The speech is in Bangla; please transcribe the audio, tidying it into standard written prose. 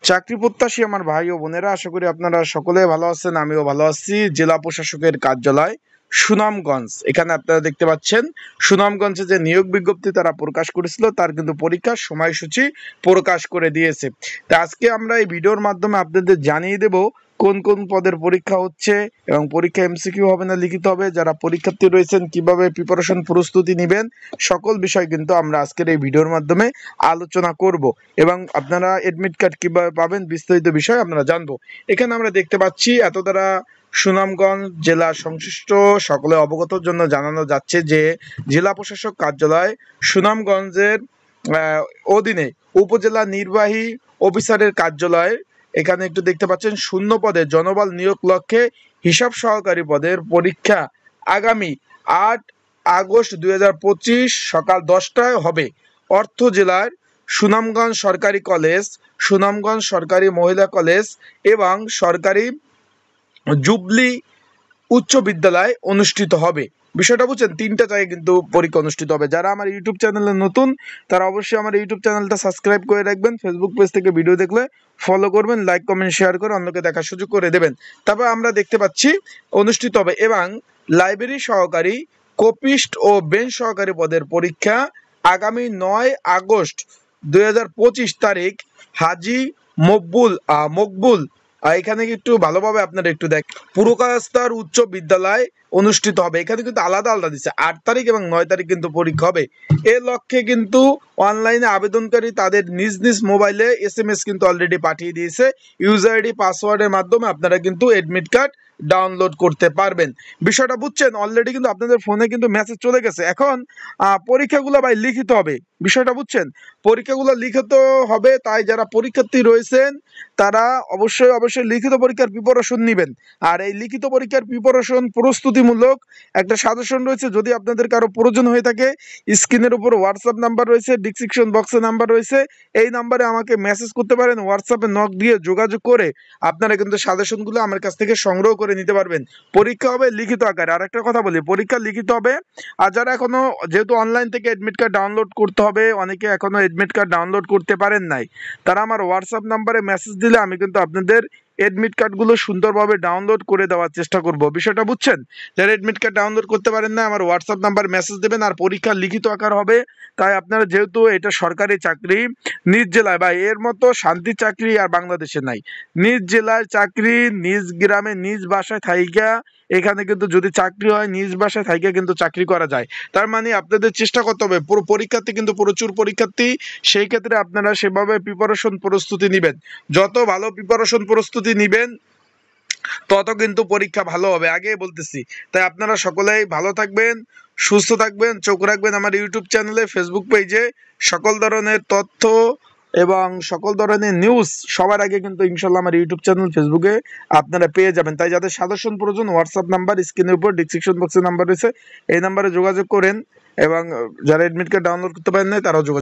চাকরি প্রত্যাশী আমার ভাই ও বোনেরা, আশা করি আপনারা সকলে ভালো আছেন। আমিও ভালো আছি। জেলা প্রশাসকের কার্যালয় সুনামগঞ্জ, এখানে আপনারা দেখতে পাচ্ছেন সুনামগঞ্জে যে নিয়োগ বিজ্ঞপ্তি তারা প্রকাশ করেছিল তার কিন্তু পরীক্ষার সময়সূচি প্রকাশ করে দিয়েছে। তা আজকে আমরা এই ভিডিওর মাধ্যমে আপনাদের জানিয়ে দেব কোন কোন পদের পরীক্ষা হচ্ছে এবং পরীক্ষা এমসিকিউ হবে না লিখিত হবে, যারা পরীক্ষার্থী রয়েছেন কিভাবে প্রিপারেশন প্রস্তুতি নেবেন, সকল বিষয় কিন্তু আমরা আজকের এই ভিডিওর মাধ্যমে আলোচনা করব এবং আপনারা এডমিট কার্ড কিভাবে পাবেন বিস্তারিত বিষয় আমরা জানবো। এখানে আমরা দেখতে পাচ্ছি এত দ্বারা সুনামগঞ্জ জেলা সংশ্লিষ্ট সকলে অবগতর জন্য জানানো যাচ্ছে যে জেলা প্রশাসক কার্যালয় সুনামগঞ্জের অধীনে উপজেলা নির্বাহী অফিসারের কার্যালয়, এখানে একটু দেখতে পাচ্ছেন শূন্য পদে জনবল নিয়োগ লক্ষ্যে হিসাব সহকারী পদের পরীক্ষা আগামী 8 আগস্ট 2025 সকাল 10টায় হবে। অর্থ জেলার সুনামগঞ্জ সরকারি কলেজ, সুনামগঞ্জ সরকারি মহিলা কলেজ এবং সরকারি জুবলি উচ্চ বিদ্যালয় অনুষ্ঠিত হবে। বিষয়টা বুঝছেন, তিনটা জায়গায় কিন্তু পরীক্ষা অনুষ্ঠিত হবে। যারা আমার ইউটিউব চ্যানেলে নতুন তারা অবশ্যই আমার ইউটিউব চ্যানেলটা সাবস্ক্রাইব করে রাখবেন, ফেসবুক পেজ থেকে ভিডিও দেখলে ফলো করবেন, লাইক কমেন্ট শেয়ার করে অন্যকে দেখার সুযোগ করে দেবেন। তারপর আমরা দেখতে পাচ্ছি অনুষ্ঠিত হবে এবং লাইব্রেরি সহকারী, কপিস্ট ও বেঞ্চ সহকারী পদের পরীক্ষা আগামী 9 আগস্ট 2025 তারিখ হাজী মকবুল এখানে একটু ভালোভাবে আপনারা একটু দেখ পুরকাস্তার উচ্চ বিদ্যালয় অনুষ্ঠিত হবে। এখানে কিন্তু আলাদা আলাদা দিচ্ছে, 8 তারিখ এবং 9 তারিখ কিন্তু পরীক্ষা হবে। এ লক্ষ্যে কিন্তু অনলাইনে আবেদনকারী তাদের নিজ নিজ মোবাইলে SMS কিন্তু অলরেডি পাঠিয়ে দিয়েছে। ইউজার আইডি পাসওয়ার্ডের মাধ্যমে আপনারা কিন্তু এডমিট কার্ড ডাউনলোড করতে পারবেন। বিষয়টা বুঝছেন, অলরেডি কিন্তু আপনাদের ফোনে কিন্তু মেসেজ চলে গেছে। এখন পরীক্ষাগুলো ভাই লিখিত হবে, বিষয়টা বুঝছেন, পরীক্ষাগুলো লিখিত হবে। তাই যারা পরীক্ষার্থী রয়েছেন তারা অবশ্যই লিখিত পরীক্ষার প্রিপারেশন নেবেন। আর এই লিখিত পরীক্ষার প্রিপারেশন প্রস্তুতিমূলক একটা সাজেশন রয়েছে, যদি আপনাদের কারো প্রয়োজন হয়ে থাকে স্ক্রিনের উপর হোয়াটসঅ্যাপ নাম্বার রয়েছে, ডিসক্রিপশন বক্সে নাম্বার রয়েছে, এই নাম্বারে আমাকে মেসেজ করতে পারেন, হোয়াটসঅ্যাপে নক দিয়ে যোগাযোগ করে আপনারা কিন্তু সাজেশনগুলো আমার কাছ থেকে সংগ্রহ করে নিতে পারবেন। পরীক্ষা হবে লিখিত আকারে। আর একটা কথা বলি, পরীক্ষা লিখিত হবে। আর যারা এখনো, যেহেতু অনলাইন থেকে এডমিট কার্ড ডাউনলোড করতে হবে, অনেকে এখনো এডমিট কার্ড ডাউনলোড করতে পারেন নাই, তারা আমার হোয়াটসঅ্যাপ নাম্বারে মেসেজ দিলে আমি কিন্তু আপনাদের এডমিট কার্ডগুলো সুন্দরভাবে ডাউনলোড করে দেওয়ার চেষ্টা করব। বিষয়টা বুঝছেন, যারা এডমিট কার্ড ডাউনলোড করতে পারেন না আমার হোয়াটসঅ্যাপ নাম্বার মেসেজ দেবেন। আর পরীক্ষা লিখিত আকার হবে, তাই আপনারা, যেহেতু এটা সরকারি চাকরি নিজ জেলায়, বা এর মতো শান্তি চাকরি আর বাংলাদেশে নাই। নিজ জেলায় চাকরি, নিজ গ্রামে নিজ বাসায় থাইকা, এখানে কিন্তু যদি চাকরি হয় নিজ বাসায় থাইকা কিন্তু চাকরি করা যায়। তার মানে আপনাদের চেষ্টা করতে হবে, পুরো পরীক্ষার্থী কিন্তু প্রচুর পরীক্ষার্থী, সেই ক্ষেত্রে আপনারা সেভাবে প্রিপারেশন প্রস্তুতি নেবেন। যত ভালো প্রিপারেশন প্রস্তুতি নেবেন তত কিন্তু পরীক্ষা ভালো হবে, আগেই বলতেছি। তাই আপনারা সকলেই ভালো থাকবেন, সুস্থ থাকবেন, চোখ রাখবেন আমার ইউটিউব চ্যানেলে, ফেসবুক পেজে। সকল ধরনের তথ্য এবং সকল ধরনের নিউজ সবার আগে কিন্তু ইনশাল্লাহ আমার ইউটিউব চ্যানেল ফেসবুকে আপনারা পেয়ে যাবেন। তাই যাদের সাজেশন প্রয়োজন, হোয়াটসঅ্যাপ নাম্বার স্ক্রিনের উপর ডিসক্রিপশন বক্সে নাম্বার রয়েছে, এই নাম্বারে যোগাযোগ করেন এবং যারা এডমিট কার্ড ডাউনলোড করতে পারেন না তারাও যোগাযোগ